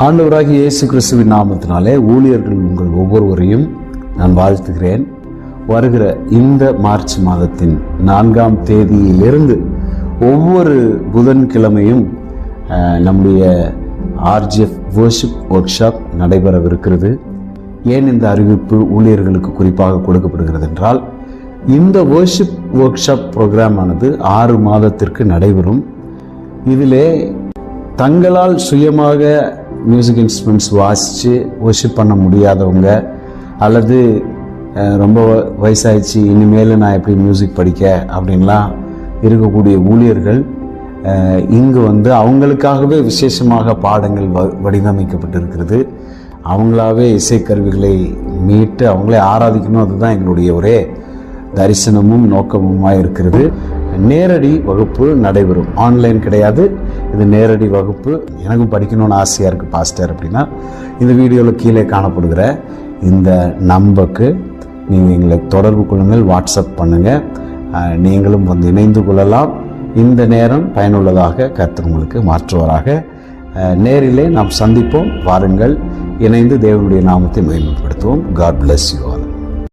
ஆண்டவராகிய இயேசு கிறிஸ்துவின் நாமத்தினாலே ஊழியர்கள் உங்கள் ஒவ்வொருவரையும் நான் வாழ்த்துகிறேன். வருகிற இந்த மார்ச் மாதத்தின் 4ஆம் தேதியிலிருந்து ஒவ்வொரு புதன்கிழமையும் நம்முடைய RGF வர்ஷிப் ஒர்க் ஷாப் நடைபெறவிருக்கிறது. ஏன் இந்த அறிவிப்பு ஊழியர்களுக்கு குறிப்பாக கொடுக்கப்படுகிறது என்றால், இந்த வர்ஷிப் ஒர்க் ஷாப் ப்ரோக்ராம் ஆனது 6 மாதத்திற்கு நடைபெறும். இதிலே தங்களால் சுயமாக மியூசிக் இன்ஸ்ட்ருமெண்ட்ஸ் வாசித்து வர்ஷிப் பண்ண முடியாதவங்க, அல்லது ரொம்ப வயசாகிடுச்சு இனிமேல் நான் எப்படி மியூசிக் படிக்க அப்படின்லாம் இருக்கக்கூடிய ஊழியர்கள் இங்கு அவங்களுக்காகவே விசேஷமாக பாடங்கள் வடிவமைக்கப்பட்டிருக்கிறது. அவங்களாவே இசைக்கருவிகளை மீட்டு அவங்களே ஆராதிக்கணும். அதுதான் எங்களுடைய ஒரே தரிசனமும் நோக்கமுமாக இருக்கிறது. நேரடி வகுப்பு நடைபெறும், ஆன்லைன் கிடையாது. இது நேரடி வகுப்பு. எனக்கும் படிக்கணும்னு ஆசையாக இருக்குது பாஸ்டர் அப்படின்னா, இந்த வீடியோவில் கீழே காணப்படுகிற இந்த நம்பருக்கு நீங்கள் எங்களை தொடர்பு கொள்ளுங்கள், வாட்ஸ்அப் பண்ணுங்கள். நீங்களும் இணைந்து கொள்ளலாம். இந்த நேரம் பயனுள்ளதாக கர்த்தர் உங்களுக்கு மாற்றுவாராக. நேரிலே நாம் சந்திப்போம். வாருங்கள், இணைந்து தேவனுடைய நாமத்தை மகிமைப்படுத்துவோம். God bless you all.